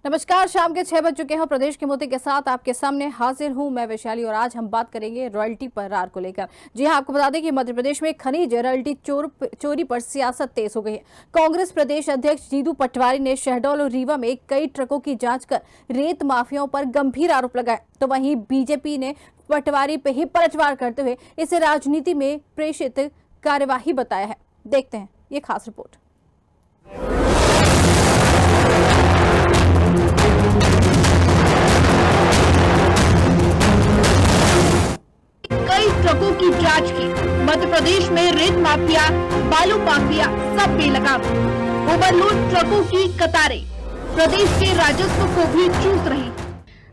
नमस्कार, शाम के 6 बज चुके हैं। प्रदेश के मुद्दे के साथ आपके सामने हाजिर हूं मैं वैशाली और आज हम बात करेंगे रॉयल्टी पर रार को लेकर। जी हां, आपको बता दें कि मध्य प्रदेश में खनिज रॉयल्टी चोरी पर सियासत तेज हो गई है। कांग्रेस प्रदेश अध्यक्ष जीतू पटवारी ने शहडोल और रीवा में कई ट्रकों की जांच कर रेत माफियाओं पर गंभीर आरोप लगाए, तो वहीं बीजेपी ने पटवारी पे ही पलटवार करते हुए इसे राजनीति में प्रेषित कार्यवाही बताया है। देखते हैं ये खास रिपोर्ट। कई ट्रकों की जांच की। मध्य प्रदेश में रेत माफिया, बालू माफिया सब बेलगाम। ओवरलोड ट्रकों की कतारें प्रदेश के राजस्व को भी चूस रही।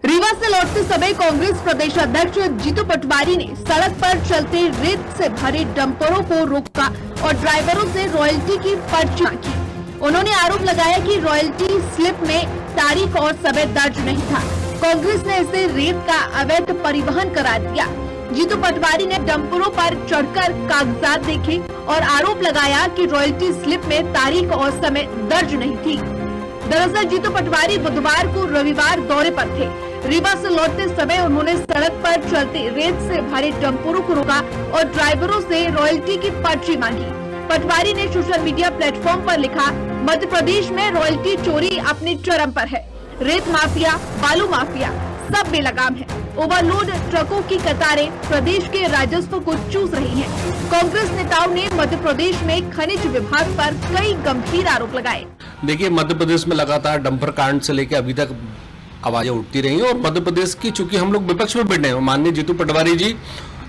रीवा से लौटते समय कांग्रेस प्रदेश अध्यक्ष जीतू पटवारी ने सड़क पर चलते रेत से भरे डंपरों को रोका और ड्राइवरों से रॉयल्टी की पर्ची मांगी। उन्होंने आरोप लगाया कि रॉयल्टी स्लिप में तारीख और समय दर्ज नहीं था। कांग्रेस ने इसे रेत का अवैध परिवहन करार दिया। जीतू पटवारी ने डंपरों पर चढ़कर कागजात देखे और आरोप लगाया कि रॉयल्टी स्लिप में तारीख और समय दर्ज नहीं थी। दरअसल जीतू पटवारी बुधवार को रविवार दौरे पर थे। रीवा से लौटते समय उन्होंने सड़क पर चलते रेत से भरे डंपरों को रोका और ड्राइवरों से रॉयल्टी की पर्ची मांगी। पटवारी ने सोशल मीडिया प्लेटफॉर्म पर लिखा, मध्य प्रदेश में रॉयल्टी चोरी अपने चरम पर है। रेत माफिया, बालू माफिया सब बेलगाम है। ओवरलोड ट्रकों की कतारें प्रदेश के राजस्व को चूस रही हैं। कांग्रेस नेताओं ने मध्य प्रदेश में खनिज विभाग पर कई गंभीर आरोप लगाए। देखिए, मध्य प्रदेश में लगातार डंपर कांड से लेकर अभी तक आवाजें उठती रही और मध्य प्रदेश की, चूंकि हम लोग विपक्ष में बैठे हैं, माननीय जीतू पटवारी जी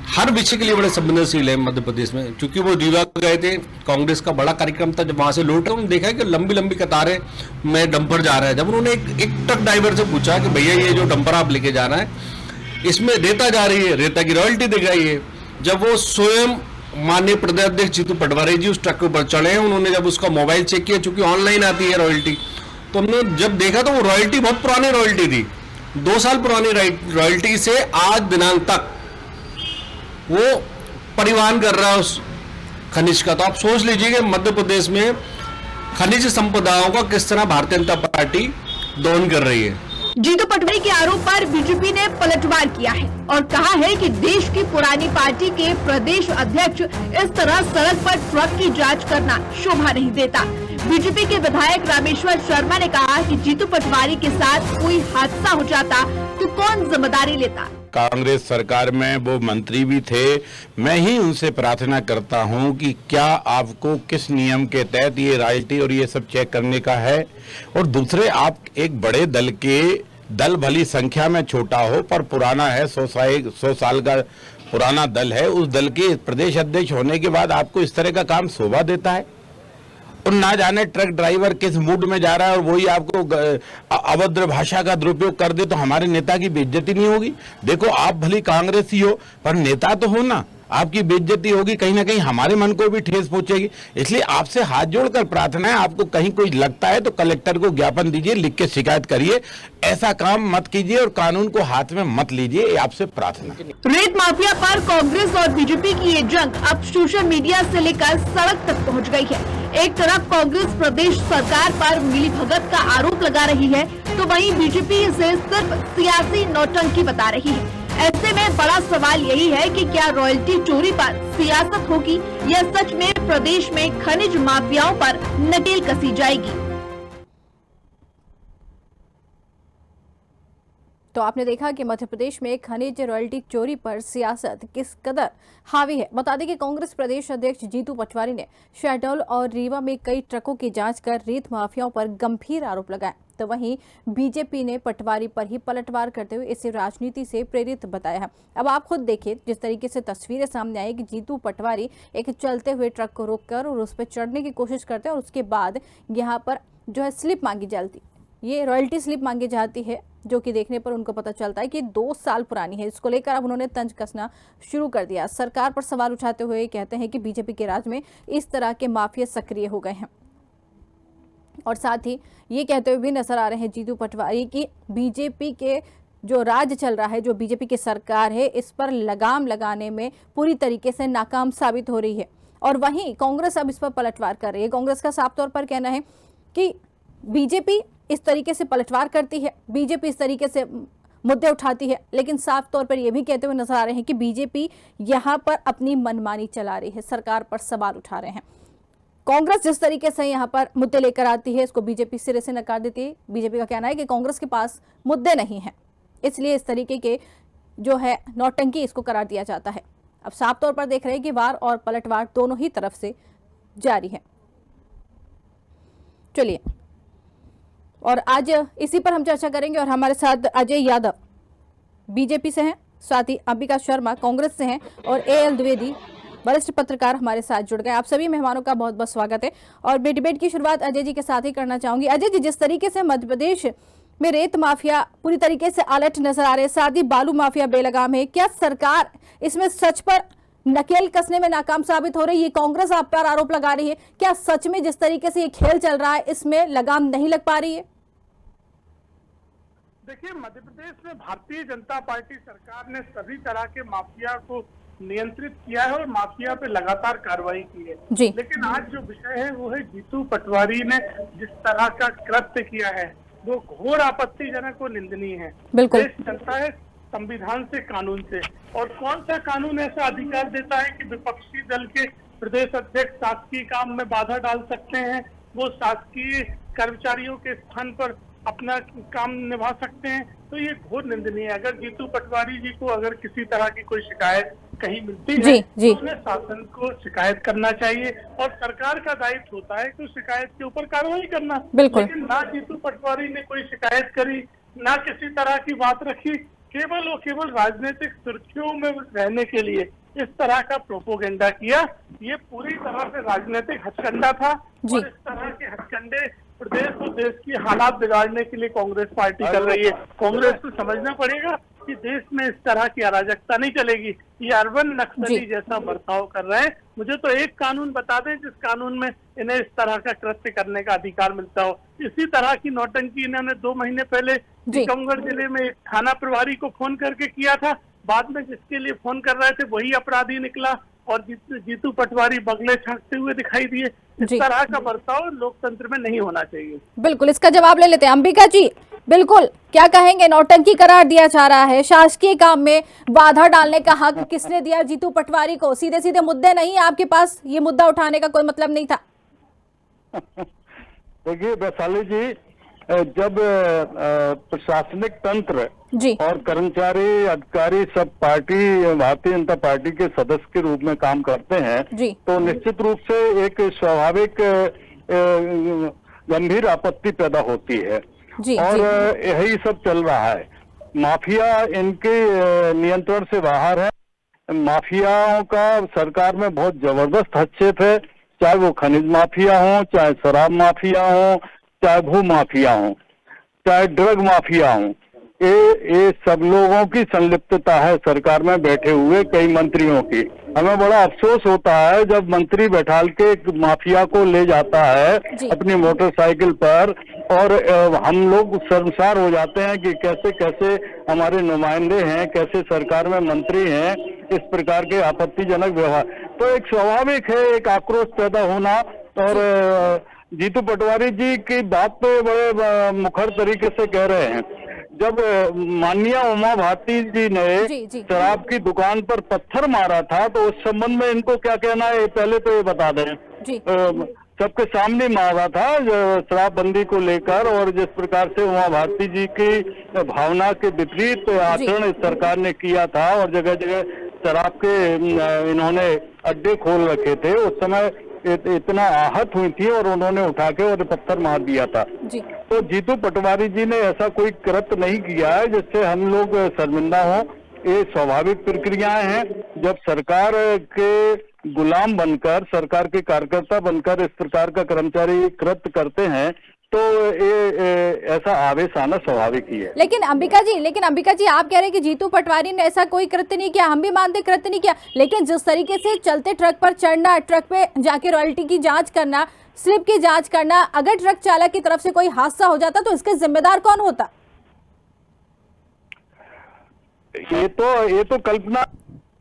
हर विषय के लिए बड़े संवेदनशील है मध्य प्रदेश में। चूंकि वो रीवा गए थे, कांग्रेस का बड़ा कार्यक्रम था, जब वहां से लौटे उन्होंने देखा कि लंबी लंबी कतारें में डंपर जा रहा है। जब उन्होंने एक ट्रक ड्राइवर से पूछा कि भैया ये जो डंपर आप लेके जा रहा है इसमें रेता जा रही है, रेता की रॉयल्टी दिखाइए। जब वो स्वयं माननीय प्रदेश अध्यक्ष जीतू पटवारी जी उस ट्रक के ऊपर चढ़े, उन्होंने जब उसका मोबाइल चेक किया, चूंकि ऑनलाइन आती है रॉयल्टी, तो हमने जब देखा तो वो रॉयल्टी बहुत पुरानी रॉयल्टी थी। 2 साल पुरानी रॉयल्टी से आज दिनांक तक वो परिवहन कर रहा है उस खनिज का। तो आप सोच लीजिए कि मध्य प्रदेश में खनिज संपदाओं का किस तरह भारतीय जनता पार्टी दोहन कर रही है। जीतू पटवारी के आरोप पर बीजेपी ने पलटवार किया है और कहा है कि देश की पुरानी पार्टी के प्रदेश अध्यक्ष इस तरह सड़क पर ट्रक की जांच करना शोभा नहीं देता। बीजेपी के विधायक रामेश्वर शर्मा ने कहा कि जीतू पटवारी के साथ कोई हादसा हो जाता तो कौन जिम्मेदारी लेता। कांग्रेस सरकार में वो मंत्री भी थे। मैं ही उनसे प्रार्थना करता हूं कि क्या आपको किस नियम के तहत ये रॉयल्टी और ये सब चेक करने का है, और दूसरे आप एक बड़े दल के, दल भली संख्या में छोटा हो पर पुराना है, 100 साल का पुराना दल है, उस दल के प्रदेश अध्यक्ष होने के बाद आपको इस तरह का काम शोभा देता है। और ना जाने ट्रक ड्राइवर किस मूड में जा रहा है और वही आपको अभद्र भाषा का दुरुपयोग कर दे तो हमारे नेता की बेइज्जती नहीं होगी। देखो, आप भली कांग्रेसी हो पर नेता तो हो ना, आपकी बेइज्जती होगी, कहीं ना कहीं हमारे मन को भी ठेस पहुंचेगी। इसलिए आपसे हाथ जोड़कर प्रार्थना है, आपको कहीं कोई लगता है तो कलेक्टर को ज्ञापन दीजिए, लिख के शिकायत करिए। ऐसा काम मत कीजिए और कानून को हाथ में मत लीजिए, ये आपसे प्रार्थना। रेत माफिया पर कांग्रेस और बीजेपी की ये जंग अब सोशल मीडिया से लेकर सड़क तक पहुंच गई है। एक तरफ कांग्रेस प्रदेश सरकार पर मिलीभगत का आरोप लगा रही है, तो वहीं बीजेपी इसे सिर्फ सियासी नौटंकी बता रही है। ऐसे में बड़ा सवाल यही है कि क्या रॉयल्टी चोरी पर सियासत होगी या सच में प्रदेश में खनिज माफियाओं पर नकेल कसी जाएगी। तो आपने देखा कि मध्य प्रदेश में खनिज रॉयल्टी चोरी पर सियासत किस कदर हावी है। बता दें कि कांग्रेस प्रदेश अध्यक्ष जीतू पटवारी ने शहडोल और रीवा में कई ट्रकों की जांच कर रेत माफियाओं पर गंभीर आरोप लगाए, तो वहीं बीजेपी ने पटवारी पर ही पलटवार करते हुए इसे राजनीति से प्रेरित बताया है। अब आप खुद देखिए जिस तरीके से तस्वीरें सामने आई कि जीतू पटवारी एक चलते हुए ट्रक को रोककर और उस पर चढ़ने की कोशिश करते हैं और उसके बाद यहाँ पर जो है स्लिप मांगी जाती, ये रॉयल्टी स्लिप मांगी जाती है, जो कि देखने पर उनको पता चलता है कि 2 साल पुरानी है। इसको लेकर अब उन्होंने तंज कसना शुरू कर दिया। सरकार पर सवाल उठाते हुए कहते हैं कि बीजेपी के राज में इस तरह के माफिया सक्रिय हो गए हैं और साथ ही ये कहते हुए भी नजर आ रहे हैं जीतू पटवारी की बीजेपी के जो राज चल रहा है, जो बीजेपी की सरकार है, इस पर लगाम लगाने में पूरी तरीके से नाकाम साबित हो रही है। और वहीं कांग्रेस अब इस पर पलटवार कर रही है। कांग्रेस का साफ तौर पर कहना है कि बीजेपी इस तरीके से पलटवार करती है, बीजेपी इस तरीके से मुद्दे उठाती है, लेकिन साफ तौर पर यह भी कहते हुए नजर आ रहे हैं कि बीजेपी यहां पर अपनी मनमानी चला रही है, सरकार पर सवाल उठा रहे हैं। कांग्रेस जिस तरीके से यहां पर मुद्दे लेकर आती है, इसको बीजेपी सिरे से नकार देती है। बीजेपी का कहना है कि कांग्रेस के पास मुद्दे नहीं है, इसलिए इस तरीके के जो है नौटंकी इसको करार दिया जाता है। अब साफ तौर पर देख रहे हैं कि वार और पलटवार दोनों ही तरफ से जारी है। चलिए, और आज इसी पर हम चर्चा करेंगे और हमारे साथ अजय यादव बीजेपी से हैं, साथ ही अंबिका शर्मा कांग्रेस से हैं और एएल द्विवेदी वरिष्ठ पत्रकार हमारे साथ जुड़ गए। आप सभी मेहमानों का बहुत बहुत स्वागत है और मैं डिबेट की शुरुआत अजय जी के साथ ही करना चाहूंगी। अजय जी, जिस तरीके से मध्य प्रदेश में रेत माफिया पूरी तरीके से अलर्ट नजर आ रहे हैं, साथ ही बालू माफिया बेलगाम है, क्या सरकार इसमें सच पर नकेल कसने में नाकाम साबित हो रही है? ये कांग्रेस आप पर आरोप लगा रही है, क्या सच में जिस तरीके से ये खेल चल रहा है इसमें लगाम नहीं लग पा रही है? देखिए, मध्य प्रदेश में भारतीय जनता पार्टी सरकार ने सभी तरह के माफिया को नियंत्रित किया है और माफिया पे लगातार कार्रवाई की है जी। लेकिन आज जो विषय है वो है जीतू पटवारी ने जिस तरह का कृत्य किया है वो घोर आपत्तिजनक और निंदनीय है। बिल्कुल। देश चलता है संविधान से, कानून से, और कौन सा कानून ऐसा अधिकार देता है कि विपक्षी दल के प्रदेश अध्यक्ष शासकीय काम में बाधा डाल सकते हैं, वो शासकीय कर्मचारियों के स्थान पर अपना काम निभा सकते हैं? तो ये घोर निंदनीय है। अगर जीतू पटवारी जी को अगर किसी तरह की कोई शिकायत कहीं मिलती है तो उन्हें शासन को शिकायत करना चाहिए और सरकार का दायित्व होता है कि उस शिकायत के ऊपर कार्रवाई करना। लेकिन ना जीतू पटवारी ने कोई शिकायत करी, ना किसी तरह की बात रखी, केवल और केवल राजनीतिक सुर्खियों में रहने के लिए इस तरह का प्रोपोगेंडा किया। ये पूरी तरह से राजनीतिक हथकंडा था और इस तरह के हथकंडे प्रदेश और देश की हालात बिगाड़ने के लिए कांग्रेस पार्टी कर रही है। कांग्रेस को समझना पड़ेगा कि देश में इस तरह की अराजकता नहीं चलेगी। ये अर्बन नक्सली जैसा बर्ताव कर रहे हैं। मुझे तो एक कानून बता दें जिस कानून में इन्हें इस तरह का कृत्य करने का अधिकार मिलता हो। इसी तरह की नौटंकी इन्होंने 2 महीने पहले टीकमगढ़ जिले में एक थाना प्रभारी को फोन करके किया था। बाद में जिसके लिए फोन कर रहे थे वही अपराधी निकला और जीतू पटवारी बगले छांटते हुए दिखाई दिए। इस तरह का बर्ताव लोकतंत्र में नहीं होना चाहिए। बिल्कुल, इसका जवाब ले लेते हैं अंबिका जी। बिल्कुल, क्या कहेंगे? नौटंकी करार दिया जा रहा है, शासकीय काम में बाधा डालने का हक किसने दिया जीतू पटवारी को? सीधे सीधे मुद्दे नहीं, आपके पास ये मुद्दा उठाने का कोई मतलब नहीं था। देखिए वैशाली जी, जब प्रशासनिक तंत्र और कर्मचारी अधिकारी सब पार्टी भारतीय जनता पार्टी के सदस्य के रूप में काम करते हैं तो निश्चित रूप से एक स्वाभाविक गंभीर आपत्ति पैदा होती है और यही सब चल रहा है। माफिया इनके नियंत्रण से बाहर है। माफियाओं का सरकार में बहुत जबरदस्त हस्तक्षेप है, चाहे वो खनिज माफिया हो, चाहे शराब माफिया हो, चाहे भू माफिया हो, चाहे ड्रग माफिया हो। ये सब लोगों की संलिप्तता है सरकार में बैठे हुए कई मंत्रियों की। हमें बड़ा अफसोस होता है जब मंत्री बैठाल के माफिया को ले जाता है अपनी मोटरसाइकिल पर और हम लोग शर्मसार हो जाते हैं कि कैसे कैसे हमारे नुमाइंदे हैं, कैसे सरकार में मंत्री हैं, इस प्रकार के आपत्तिजनक व्यवहार। तो एक स्वाभाविक है एक आक्रोश पैदा होना। और जीतू पटवारी जी की बात पे बड़े मुखर तरीके से कह रहे हैं। जब माननीय उमा भारती जी ने शराब की दुकान पर पत्थर मारा था तो उस संबंध में इनको क्या कहना है पहले तो ये बता दें। सबके सामने मारा था शराबबंदी को लेकर और जिस प्रकार से उमा भारती जी की भावना के विपरीत आचरण इस सरकार ने किया था और जगह जगह शराब के इन्होंने अड्डे खोल रखे थे। उस समय इतना आहत हुई थी और उन्होंने उठा के और पत्थर मार दिया था। तो जीतू पटवारी जी ने ऐसा कोई कृत्य नहीं किया है जिससे हम लोग शर्मिंदा हों। ये स्वाभाविक प्रक्रियाएं हैं। जब सरकार के गुलाम बनकर, सरकार के कार्यकर्ता बनकर इस प्रकार का कर्मचारी कृत्य करते हैं तो ये ऐसा आवेश आना स्वाभाविक ही है। लेकिन अंबिका जी आप कह रहे हैं कि जीतू पटवारी ने ऐसा कोई कृत्य नहीं किया, हम भी मानते कृत्य नहीं किया, लेकिन जिस तरीके से चलते ट्रक पर चढ़ना, ट्रक पे जाके रॉयल्टी की जांच करना, स्लिप की जांच करना, अगर ट्रक चालक की तरफ से कोई हादसा हो जाता तो इसके जिम्मेदार कौन होता? ये तो कल्पना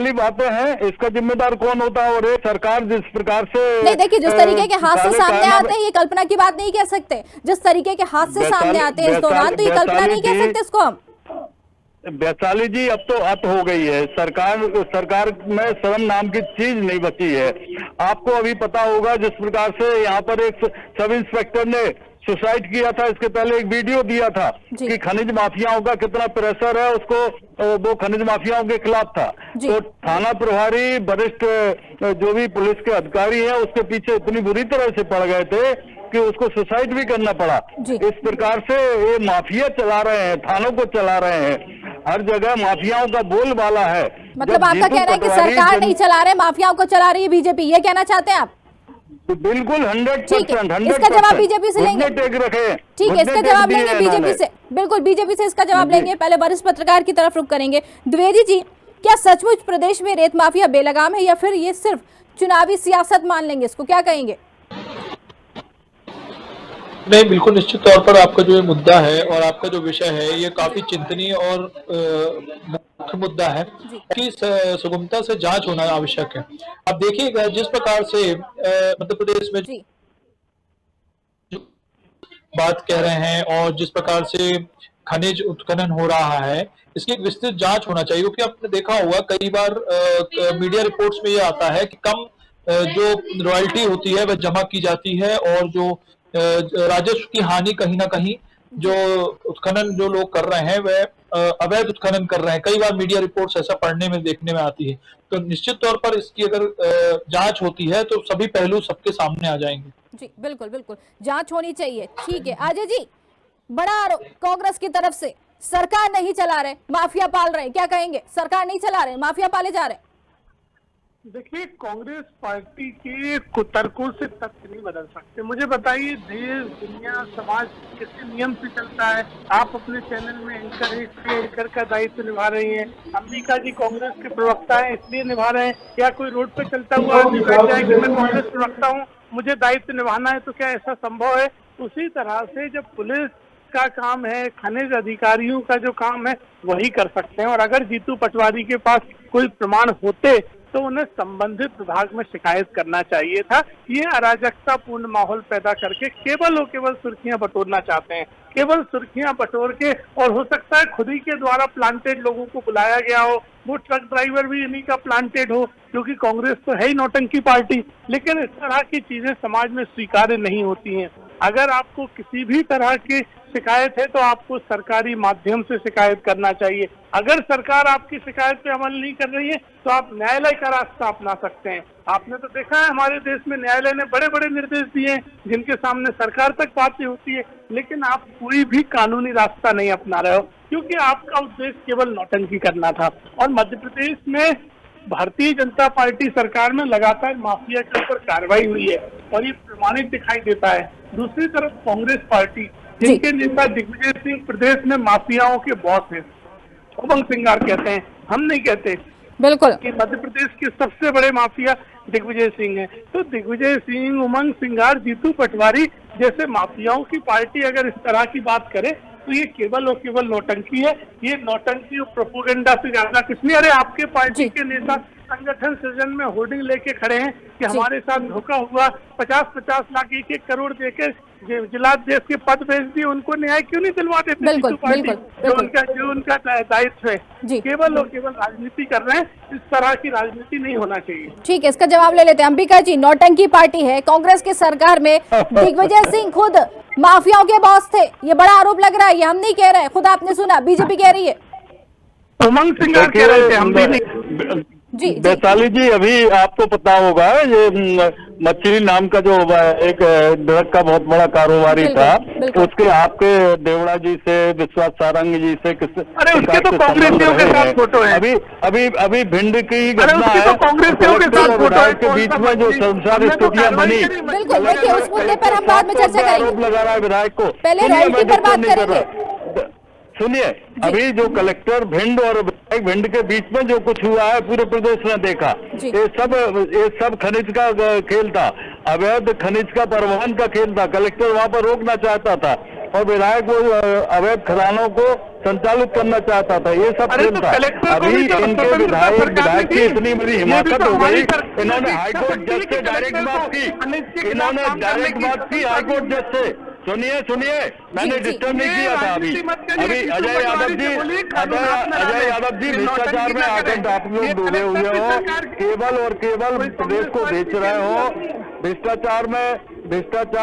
बातें हैं, इसका जिम्मेदार कौन होता है? और ये सरकार जिस प्रकार से नहीं, देखिए जिस तरीके के हादसे काले सामने कानून- आते हैं ये कल्पना की बात नहीं कह सकते। जिस तरीके के हादसे सामने आते हैं इस दौरान, तो ये कल्पना नहीं कह सकते इसको हम। वैशाली जी, अब तो अत हो गई है। सरकार में शर्म नाम की चीज नहीं बची है। आपको अभी पता होगा जिस प्रकार से यहाँ पर एक सब इंस्पेक्टर ने सुसाइड किया था, इसके पहले एक वीडियो दिया था कि खनिज माफियाओं का कितना प्रेशर है, उसको वो खनिज माफियाओं के खिलाफ था। तो थाना प्रभारी, वरिष्ठ जो भी पुलिस के अधिकारी हैं, उसके पीछे इतनी बुरी तरह से पड़ गए थे कि उसको सुसाइड भी करना पड़ा। इस प्रकार से ये माफिया चला रहे हैं, थानों को चला रहे हैं, हर जगह माफियाओं का बोलबाला है। मतलब आपका कहना है कि सरकार नहीं चला रहे, माफियाओं को चला रही है बीजेपी, ये कहना चाहते हैं आप? बिल्कुल 100%। इसका जवाब बीजेपी से लेंगे। टेक रखे, ठीक है, इसका जवाब लेंगे बीजेपी से, बिल्कुल बीजेपी से इसका जवाब लेंगे। पहले वरिष्ठ पत्रकार की तरफ रुख करेंगे। द्विवेदी जी, क्या सचमुच प्रदेश में रेत माफिया बेलगाम है या फिर ये सिर्फ चुनावी सियासत मान लेंगे इसको, क्या कहेंगे? नहीं, बिल्कुल निश्चित तौर पर आपका जो ये मुद्दा है और आपका जो विषय है ये काफी चिंतनीय और मुख्य मुद्दा है कि सुगमता से जांच होना आवश्यक है। अब देखिएगा जिस प्रकार से मध्य प्रदेश में बात कह रहे हैं और जिस प्रकार से खनिज उत्खनन हो रहा है, इसकी एक विस्तृत जांच होना चाहिए। क्योंकि आपने देखा होगा कई बार मीडिया रिपोर्ट्स में ये आता है कि कम जो रॉयल्टी होती है वह जमा की जाती है और जो राजस्व की हानि कहीं ना कहीं जो उत्खनन जो लोग कर रहे हैं वह अवैध उत्खनन कर रहे हैं। कई बार मीडिया रिपोर्ट्स ऐसा पढ़ने में देखने में आती है। तो निश्चित तौर पर इसकी अगर जांच होती है तो सभी पहलू सबके सामने आ जाएंगे। जी बिल्कुल बिल्कुल, जांच होनी चाहिए। ठीक है अजय जी, बड़ा आरोप कांग्रेस की तरफ से, सरकार नहीं चला रहे, माफिया पाल रहे, क्या कहेंगे? सरकार नहीं चला रहे, माफिया पाले जा रहे। देखिए, कांग्रेस पार्टी के कुतर्कों से तथ्य नहीं बदल सकते। मुझे बताइए, देश, दुनिया, समाज किस नियम से चलता है? आप अपने चैनल में एंकर का दायित्व निभा रही हैं। अंबिका जी कांग्रेस के प्रवक्ता हैं, इसलिए निभा रहे हैं। क्या कोई रोड पे चलता हुआ आदमी बैठ जाए कि मैं कांग्रेस प्रवक्ता हूँ, मुझे दायित्व निभाना है? तो क्या ऐसा संभव है? उसी तरह से जब पुलिस का काम है, खनिज अधिकारियों का जो काम है वही कर सकते हैं। और अगर जीतू पटवारी के पास कोई प्रमाण होते तो उन्हें संबंधित विभाग में शिकायत करना चाहिए था। ये अराजकतापूर्ण माहौल पैदा करके केवल और केवल सुर्खियां बटोरना चाहते हैं, केवल सुर्खियां बटोर के, और हो सकता है खुद ही के द्वारा प्लांटेड लोगों को बुलाया गया हो, वो ट्रक ड्राइवर भी इन्हीं का प्लांटेड हो, क्योंकि कांग्रेस तो है ही नौटंकी पार्टी। लेकिन इस तरह की चीजें समाज में स्वीकार्य नहीं होती हैं। अगर आपको किसी भी तरह की शिकायत है तो आपको सरकारी माध्यम से शिकायत करना चाहिए। अगर सरकार आपकी शिकायत पे अमल नहीं कर रही है तो आप न्यायालय का रास्ता अपना सकते हैं। आपने तो देखा है हमारे देश में न्यायालय ने बड़े बड़े निर्देश दिए हैं जिनके सामने सरकार तक बातें होती है, लेकिन आप कोई भी कानूनी रास्ता नहीं अपना रहे हो, क्योंकि आपका उद्देश्य केवल नौटंकी करना था। और मध्य प्रदेश में भारतीय जनता पार्टी सरकार में लगातार माफिया के ऊपर कार्रवाई हुई है और ये प्रमाणित दिखाई देता है। दूसरी तरफ कांग्रेस पार्टी, जिनके नेता दिग्विजय सिंह प्रदेश में माफियाओं के बॉस हैं, उमंग सिंगार कहते हैं, हम नहीं कहते। बिल्कुल, कि मध्य प्रदेश के सबसे बड़े माफिया दिग्विजय सिंह हैं। तो दिग्विजय सिंह, उमंग सिंगार, जीतू पटवारी जैसे माफियाओं की पार्टी अगर इस तरह की बात करे तो ये केवल और केवल नौटंकी है। ये नौटंकी और प्रोपोगंडा से ज्यादा कुछ नहीं। अरे आपके पार्टी के नेता संगठन सृजन में होर्डिंग लेके खड़े हैं कि हमारे साथ धोखा हुआ, 50-50 लाख 1-1 करोड़ देके जिलाध्यक्ष के पद भेज दिए, उनको न्याय क्यों नहीं दिलवा देते? बिल्कुल, बिल्कुल, जो उनका दायित्व है, केवल और केवल राजनीति कर रहे हैं। इस तरह की राजनीति नहीं होना चाहिए। ठीक है, इसका जवाब ले लेते हैं। अंबिका जी, नौटंकी पार्टी है कांग्रेस की सरकार में, दिग्विजय सिंह खुद माफियाओं के बॉस थे, ये बड़ा आरोप लग रहा है। ये हम नहीं कह रहे, खुद आपने सुना, बीजेपी कह रही है। उमंग सिंह कह रहे थे, हम भी नहीं। जी वैशाली जी, अभी आपको पता होगा ये मछली नाम का जो एक ड्रग का बहुत बड़ा कारोबारी था, उसके आपके देवड़ा जी से, विश्वास सारंग जी से अरे उसके तो कांग्रेसियों के साथ फोटो है। अभी भिंड की घटना है, तो कांग्रेसियों के साथ फोटो है के बीच में जो संसार स्थितियां बनी। बिल्कुल, देखिए उस मुद्दे पर हम बाद में चर्चा करेंगे। आरोप लगा रहा है विधायक को, पहले रॉयल्टी पर बात करेंगे। सुनिए, अभी जो कलेक्टर भिंड और विधायक भिंड के बीच में जो कुछ हुआ है पूरे प्रदेश ने देखा। ये सब खनिज का खेल था, अवैध खनिज का परिवहन का खेल था। कलेक्टर वहां पर रोकना चाहता था और विधायक वो अवैध खदानों को संचालित करना चाहता था। ये सब अरे खेल तो था। कलेक्टर को अभी भी तो इनके उत्तर प्रदेश विधायक सरकार ने की दी। इतनी बड़ी ये भी हिमाकत तो हो हमारी गई, सरकार इन्होंने की हाईकोर्ट इच्छा जज से थी कि डायरेक्ट कलेक्टर बात को की, इसके खिलाफ इन्होंने काम करने डायरेक्ट की बात की हाईकोर्ट जज से। सुनिए, मैंने जी। डिस्टर्ब नहीं किया था। अभी राजनीति मत करिए, अभी जीतू अजय यादव पटवारी जी से बोलिए, कानून हाथ में अजय डालें। यादव जी ये भ्रष्टाचार नौटंकी में ना आकर करें। आप लोग ये डूबे हुए कलेक्टर भी हो, सरकार की- केवल और केवल कोई प्रदेश को कांग्रेस बेच रहे हो। भ्रष्टाचार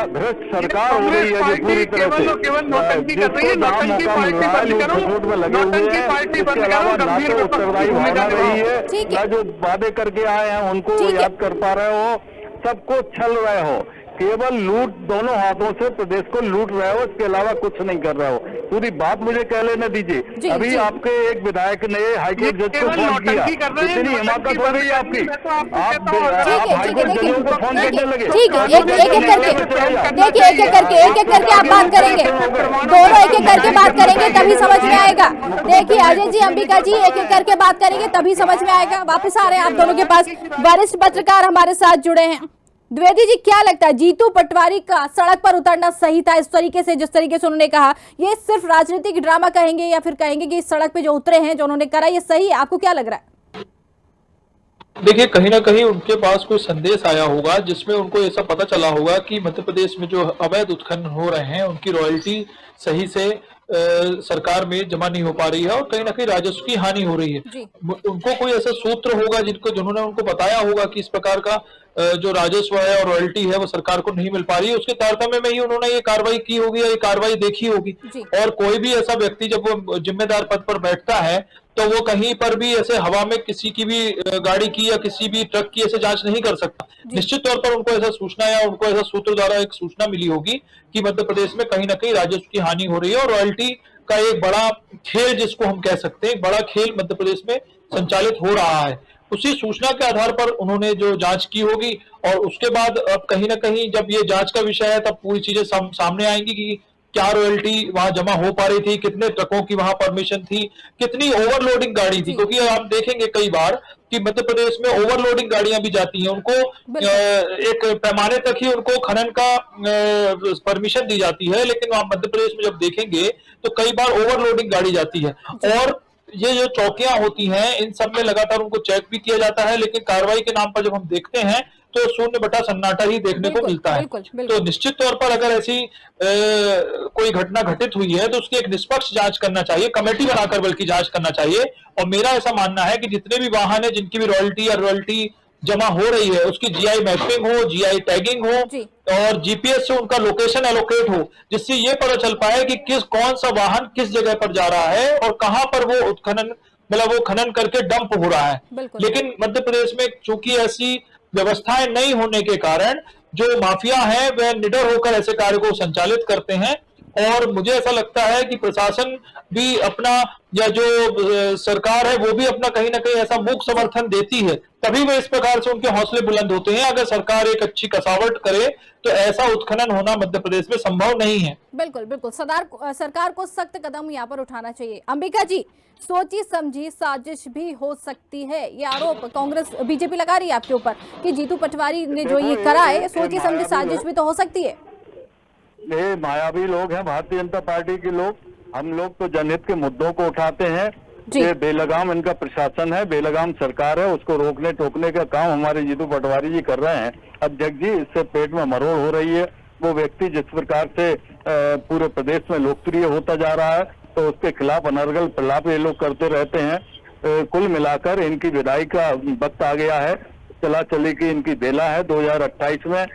भ्रष्ट सरकार हो रही है जो पूरी तरह केवल और केवल नौटंकी से, कर रही है। जिसको जहाँ नौटंकी मौका मिल पार्टी रहा है बंद लोग करो, सपोर्ट में लगे हुए नौटंकी हैं। पार्टी बंद इसके करो, अलावा ना गंभीर तो विपक्ष की उत्तरदायी भूमिका भावना रही निभाओ। है, ठीक है। ना जो वादे करके आए हैं उनको ठीक है। याद कर पा रहे हो, सबको छल रहे हो, केवल लूट, दोनों हाथों से प्रदेश को लूट रहे हो, इसके अलावा कुछ नहीं कर रहे हो। पूरी बात मुझे कह लेने जी, दीजिए। अभी जी। आपके एक विधायक ने हाईकोर्ट जज को केवल फोन किया, नौटंकी कर रहे हैं, इतनी हिमाकत हो गई आपकी, मैं तो आपको आप कहता हूँ, ठीक है, हाईकोर्ट देखिए, जजों को फोन करने लगे। ठीक है, एक एक करके न्यायालय देखिए, एक एक करके आप बात करेंगे, दोनों एक एक करके बात करेंगे तभी समझ में आएगा। देखिए अजय जी, अंबिका जी, एक एक करके बात करेंगे तभी समझ में आएगा। वापस आ रहे हैं आप दोनों के पास, वरिष्ठ पत्रकार हमारे साथ जुड़े हैं। द्विवेदी जी, क्या लगता है जीतू पटवारी का सड़क पर उतरना सही था? इस तरीके से, जिस तरीके से उन्होंने कहा, ये सिर्फ राजनीतिक ड्रामा कहेंगे या फिर कहेंगे कि इस सड़क पे जो उतरे हैं, जो उन्होंने करा, ये सही है? आपको क्या लग रहा है? देखिए, कहीं ना कहीं उनके पास कोई संदेश आया होगा जिसमें उनको ऐसा पता चला होगा कि मध्य प्रदेश में जो अवैध उत्खनन हो रहे हैं उनकी रॉयल्टी सही से सरकार में जमा नहीं हो पा रही है और कहीं ना कहीं राजस्व की हानि हो रही है। जी। उनको कोई ऐसा सूत्र होगा जिन्होंने उनको बताया होगा कि इस प्रकार का जो राजस्व है और रॉयल्टी है वो सरकार को नहीं मिल पा रही है। उसके तारतम्य में ही उन्होंने ये कार्रवाई की होगी या ये कार्रवाई देखी होगी। जी। और कोई भी ऐसा व्यक्ति जब वो जिम्मेदार पद पर बैठता है तो वो कहीं पर भी ऐसे हवा में किसी की भी गाड़ी की या किसी भी ट्रक की ऐसे जांच नहीं कर सकता। निश्चित तौर पर उनको ऐसा सूचना या उनको ऐसा सूत्र द्वारा एक सूचना मिली होगी कि मध्य प्रदेश में कहीं ना कहीं राजस्व की हानि हो रही है और रॉयल्टी का एक बड़ा खेल, जिसको हम कह सकते हैं, एक बड़ा खेल मध्य प्रदेश में संचालित हो रहा है। उसी सूचना के आधार पर उन्होंने जो जांच की होगी और उसके बाद अब कहीं ना कहीं जब ये जांच का विषय है तब पूरी चीजें सामने आएंगी कि क्या रॉयल्टी वहां जमा हो पा रही थी, कितने ट्रकों की वहां परमिशन थी, कितनी ओवरलोडिंग गाड़ी थी। क्योंकि आप देखेंगे कई बार कि मध्य प्रदेश में ओवरलोडिंग गाड़ियां भी जाती हैं, उनको एक पैमाने तक ही उनको खनन का परमिशन दी जाती है, लेकिन आप मध्य प्रदेश में जब देखेंगे तो कई बार ओवरलोडिंग गाड़ी जाती है। और ये जो चौकियां होती हैं इन सब में लगातार उनको चेक भी किया जाता है, लेकिन कार्रवाई के नाम पर जब हम देखते हैं तो शून्य बटा सन्नाटा ही देखने को मिलता है। तो निश्चित तौर पर अगर ऐसी कोई घटना घटित हुई है तो उसकी एक निष्पक्ष जांच करना चाहिए, कमेटी बनाकर बल्कि जांच करना चाहिए। और मेरा ऐसा मानना है कि जितने भी वाहन है जिनकी भी रॉयल्टी जमा हो रही है उसकी जीआई मैपिंग हो, जीआई टैगिंग हो और जीपीएस से उनका लोकेशन एलोकेट हो, जिससे ये पता चल पाए कि कौन सा वाहन किस जगह पर जा रहा है और कहां पर वो उत्खनन वो खनन करके डंप हो रहा है। लेकिन मध्य प्रदेश में चूंकि ऐसी व्यवस्थाएं नहीं होने के कारण जो माफिया है वह निडर होकर ऐसे कार्य को संचालित करते हैं। और मुझे ऐसा लगता है कि प्रशासन भी अपना या जो सरकार है वो भी अपना कहीं ना कहीं ऐसा मूक समर्थन देती है, तभी वे इस प्रकार से उनके हौसले बुलंद होते हैं। अगर सरकार एक अच्छी कसावट करे तो ऐसा उत्खनन होना मध्य प्रदेश में संभव नहीं है। बिल्कुल बिल्कुल, सरकार को सख्त कदम यहाँ पर उठाना चाहिए। अंबिका जी, सोची समझी साजिश भी हो सकती है, ये आरोप कांग्रेस बीजेपी लगा रही है आपके ऊपर कि जीतू पटवारी ने जो ये करा है, सोची समझी साजिश भी तो हो सकती है। ये मायावी लोग हैं भारतीय जनता पार्टी के लोग। हम लोग तो जनहित के मुद्दों को उठाते हैं। ये बेलगाम इनका प्रशासन है, बेलगाम सरकार है, उसको रोकने टोकने का काम हमारे जीतू पटवारी जी कर रहे हैं। अब जग जी, इससे पेट में मरोड़ हो रही है। वो व्यक्ति जिस प्रकार से पूरे प्रदेश में लोकप्रिय होता जा रहा है तो उसके खिलाफ अनर्गल प्रलाप ये लोग करते रहते हैं। कुल मिलाकर इनकी विदाई का वक्त आ गया है, चला चली की इनकी बेला है। 2028 में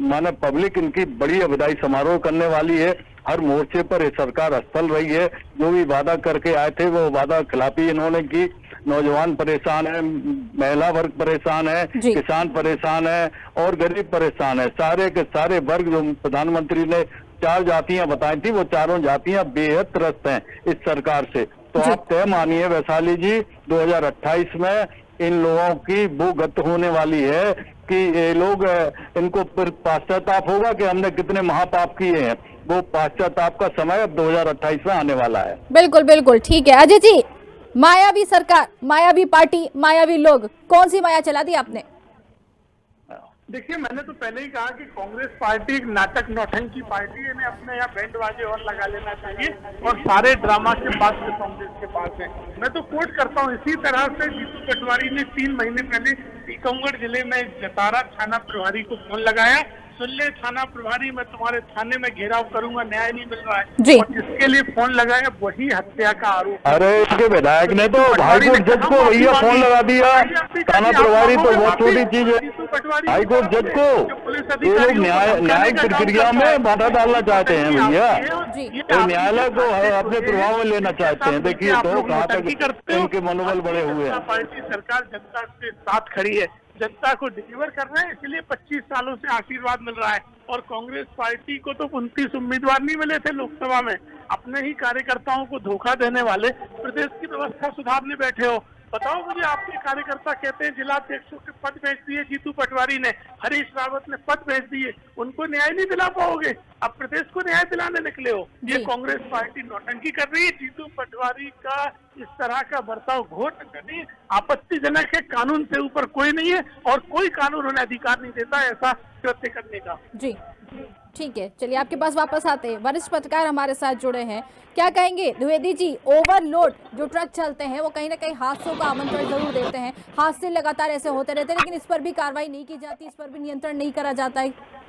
माने पब्लिक इनकी बड़ी विदाई समारोह करने वाली है। हर मोर्चे पर ये सरकार असफल रही है। जो भी वादा करके आए थे वो वादा खिलाफी इन्होंने की। नौजवान परेशान है, महिला वर्ग परेशान है, किसान परेशान है और गरीब परेशान है। सारे के सारे वर्ग, जो प्रधानमंत्री ने 4 जातियां बताई थी, वो चारों जातियां बेहद त्रस्त हैं इस सरकार से। तो आप तय मानिए वैशाली जी, 2028 में इन लोगों की वो गत होने वाली है कि ये लोग, इनको फिर पाश्चाताप होगा कि हमने कितने महापाप किए हैं। वो पाश्चाताप का समय अब 2028 में आने वाला है। बिल्कुल बिल्कुल, ठीक है। अजय जी, मायावी सरकार, मायावी पार्टी, मायावी लोग, कौन सी माया चला दी आपने? देखिए, मैंने तो पहले ही कहा कि कांग्रेस पार्टी एक नाटक नौटंकी पार्टी है। इन्हें अपने यहाँ बैंड बाजे और लगा लेना चाहिए और सारे ड्रामा के पास में कांग्रेस के पास है। मैं तो कोट करता हूँ, इसी तरह से जीतू पटवारी ने 3 महीने पहले टीकमगढ़ जिले में जतारा थाना प्रभारी को फोन लगाया, सुन ले थाना प्रभारी, मैं तुम्हारे थाने में घेराव करूंगा, न्याय नहीं मिल रहा है, और जिसके लिए फोन लगाया वही हत्या का आरोप। अरे इसके विधायक ने तो हाईकोर्ट जज को भैया फोन लगा दिया। थाना प्रभारी तो बहुत छोटी चीज है, हाईकोर्ट जज को। ये लोग न्यायिक प्रक्रिया में बाधा डालना चाहते हैं भैया, तो न्यायालय को अपने प्रभाव में लेना चाहते हैं। देखिए तो कहाँ तक इनके मनोबल बड़े हुए हैं। पार्टी सरकार जनता के साथ खड़ी है, जनता को डिलीवर कर रहे हैं, इसलिए 25 सालों से आशीर्वाद मिल रहा है। और कांग्रेस पार्टी को तो 29 उम्मीदवार नहीं मिले थे लोकसभा में, अपने ही कार्यकर्ताओं को धोखा देने वाले प्रदेश की व्यवस्था सुधारने बैठे हो। बताओ मुझे, आपके कार्यकर्ता कहते हैं जिलाध्यक्षों के पद भेज दिए जीतू पटवारी ने, हरीश रावत ने पद भेज दिए, उनको न्याय नहीं दिला पाओगे, अब प्रदेश को न्याय दिलाने निकले हो। ये कांग्रेस पार्टी नौटंकी कर रही है। जीतू पटवारी का इस तरह का बर्ताव घोर नहीं, आपत्तिजनक है। कानून से ऊपर कोई नहीं है और कोई कानून उन्हें अधिकार नहीं देता ऐसा कृत्य करने का। जी ठीक है, चलिए आपके पास वापस आते हैं। वरिष्ठ पत्रकार हमारे साथ जुड़े हैं, क्या कहेंगे द्विवेदी जी? ओवरलोड जो ट्रक चलते हैं वो कहीं ना कहीं हादसों का आमंत्रण जरूर देते हैं, हादसे लगातार ऐसे होते रहते हैं, लेकिन इस पर भी कार्रवाई नहीं की जाती, इस पर भी नियंत्रण नहीं करा जाता है।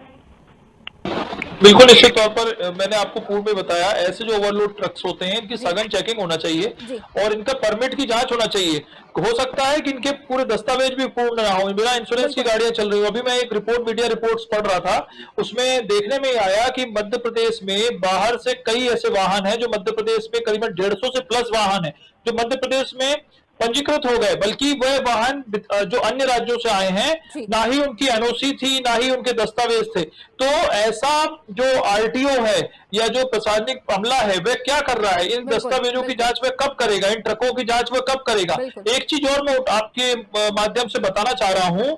बिल्कुल निश्चित तौर पर मैंने आपको पूर्व में बताया, ऐसे जो ओवरलोड ट्रक्स होते हैं इनकी सघन चेकिंग होना चाहिए और इनका परमिट की जांच होना चाहिए। हो सकता है कि इनके पूरे दस्तावेज भी पूर्ण ना हो, बिना इंश्योरेंस की गाड़ियां चल रही हो। अभी मैं एक रिपोर्ट, मीडिया रिपोर्ट्स पढ़ रहा था, उसमें देखने में आया कि मध्य प्रदेश में बाहर से कई ऐसे वाहन हैं जो मध्य प्रदेश में करीबन 150 से प्लस वाहन है जो मध्य प्रदेश में पंजीकृत हो गए, बल्कि वह वाहन जो अन्य राज्यों से आए हैं, ना ही उनकी एनओसी थी, ना ही उनके दस्तावेज थे। तो ऐसा जो आरटीओ है या जो प्रशासनिक अमला है वह क्या कर रहा है? इन दस्तावेजों की जांच वह कब करेगा? इन ट्रकों की जांच वह कब करेगा? एक चीज और मैं आपके माध्यम से बताना चाह रहा हूं,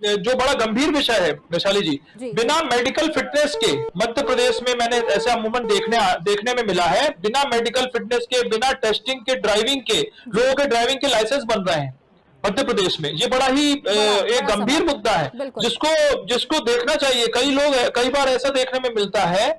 जो बड़ा गंभीर विषय है वैशाली जी, बिना मेडिकल फिटनेस के मध्य प्रदेश में मैंने ऐसा अमूमन देखने में मिला है, बिना मेडिकल फिटनेस के, बिना टेस्टिंग के, ड्राइविंग के, लोगों के ड्राइविंग के लाइसेंस बन रहे हैं मध्य प्रदेश में। ये बड़ा ही एक गंभीर मुद्दा है जिसको देखना चाहिए। कई बार ऐसा देखने में मिलता है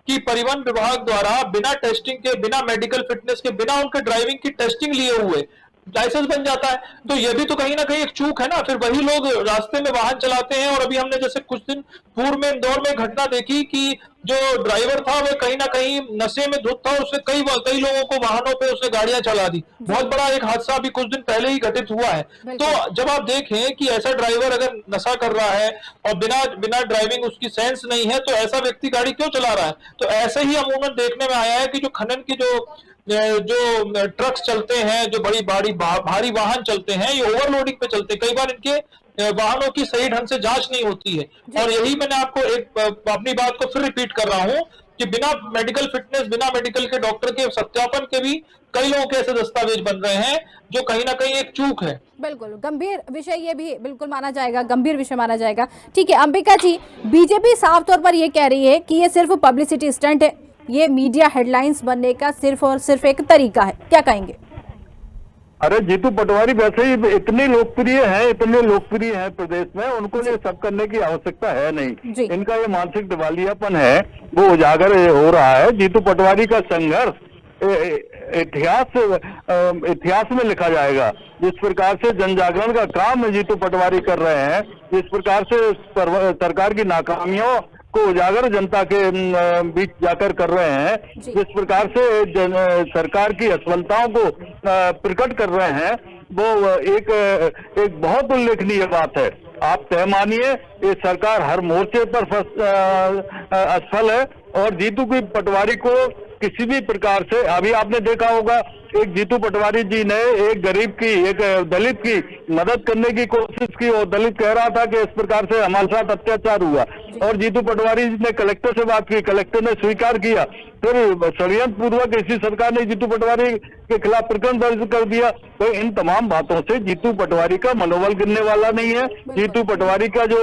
कि परिवहन विभाग द्वारा बिना टेस्टिंग के, बिना मेडिकल फिटनेस के, बिना उनके ड्राइविंग की टेस्टिंग लिए हुए लाइसेंस बन जाता है। तो ये भी तो कहीं ना कहीं एक चूक है ना। फिर वही लोग रास्ते में वाहन चलाते हैं। और अभी हमने जैसे कुछ दिन पूर्व में इंदौर में घटना देखी कि जो ड्राइवर था वह कहीं ना कहीं नशे में धुत था, उसने कई लोगों को वाहनों पे उसने गाड़ियां चला दी। बहुत बड़ा एक हादसा अभी कुछ दिन पहले ही घटित हुआ है। तो जब आप देखें कि ऐसा ड्राइवर अगर नशा कर रहा है और बिना ड्राइविंग उसकी सेंस नहीं है, तो ऐसा व्यक्ति गाड़ी क्यों चला रहा है? तो ऐसे ही अमूमन देखने में आया है कि जो खनन की जो ट्रक्स चलते हैं, जो भारी वाहन चलते हैं, ये ओवरलोडिंग पे चलते हैं। कई बार इनके वाहनों की सही ढंग से जांच नहीं होती है। और यही मैंने आपको एक अपनी बात को फिर रिपीट कर रहा हूं कि बिना मेडिकल फिटनेस, बिना मेडिकल के डॉक्टर के सत्यापन के भी कई लोगों के ऐसे दस्तावेज बन रहे हैं जो कहीं ना कहीं एक चूक है। बिल्कुल गंभीर विषय, ये भी बिल्कुल माना जाएगा, गंभीर विषय माना जाएगा। ठीक है अंबिका जी, बीजेपी साफ तौर पर ये कह रही है कि ये सिर्फ पब्लिसिटी स्टंट है, ये मीडिया हेडलाइंस बनने का सिर्फ और सिर्फ एक तरीका है, क्या कहेंगे? अरे जीतू पटवारी वैसे ही इतने लोकप्रिय हैं प्रदेश में, उनको ये सब करने की आवश्यकता है नहीं। इनका ये मानसिक दिवालियापन है वो उजागर हो रहा है। जीतू पटवारी का संघर्ष इतिहास में लिखा जाएगा। जिस प्रकार से जन जागरण का काम जीतू पटवारी कर रहे हैं, जिस प्रकार से सरकार की नाकामियों को उजागर जनता के बीच जाकर कर रहे हैं, जिस प्रकार से सरकार की असफलताओं को प्रकट कर रहे हैं, वो एक बहुत उल्लेखनीय बात है। आप तय मानिए, ये सरकार हर मोर्चे पर असफल है और जीतू की पटवारी को किसी भी प्रकार से, अभी आपने देखा होगा एक जीतू पटवारी जी ने एक गरीब की, एक दलित की मदद करने की कोशिश की और दलित कह रहा था कि इस प्रकार से हमारे साथ अत्याचार हुआ और जीतू पटवारी जी ने कलेक्टर से बात की, कलेक्टर ने स्वीकार किया। फिर षड्यंत्र पूर्वक इसी सरकार ने जीतू पटवारी के खिलाफ प्रकरण दर्ज कर दिया। तो इन तमाम बातों से जीतू पटवारी का मनोबल गिरने वाला नहीं है। जीतू पटवारी का जो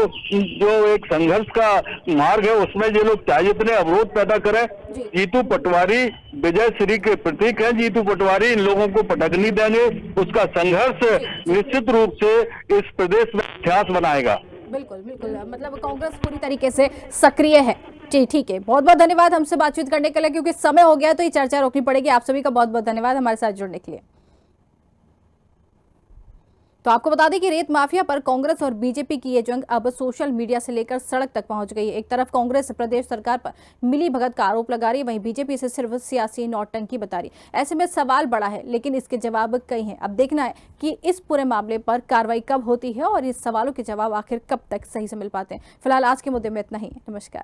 एक संघर्ष का मार्ग है उसमें ये लोग चाहे जितने अवरोध पैदा करें, जीतू पटवारी विजय श्री के प्रतीक है। जीतू पटवारी इन लोगों को पटक नहीं देंगे। उसका संघर्ष निश्चित रूप से इस प्रदेश में इतिहास बनाएगा। बिल्कुल बिल्कुल, मतलब कांग्रेस पूरी तरीके से सक्रिय है। जी ठीक है, बहुत बहुत धन्यवाद हमसे बातचीत करने के लिए, क्योंकि समय हो गया तो ये चर्चा रोकनी पड़ेगी। आप सभी का बहुत बहुत धन्यवाद हमारे साथ जुड़ने के लिए। तो आपको बता दें कि रेत माफिया पर कांग्रेस और बीजेपी की ये जंग अब सोशल मीडिया से लेकर सड़क तक पहुंच गई है। एक तरफ कांग्रेस प्रदेश सरकार पर मिली भगत का आरोप लगा रही है, वहीं बीजेपी इसे सिर्फ सियासी नौटंकी बता रही। ऐसे में सवाल बड़ा है, लेकिन इसके जवाब कई हैं। अब देखना है कि इस पूरे मामले पर कार्रवाई कब होती है और इस सवालों के जवाब आखिर कब तक सही से मिल पाते हैं। फिलहाल आज के मुद्दे में इतना ही। नमस्कार।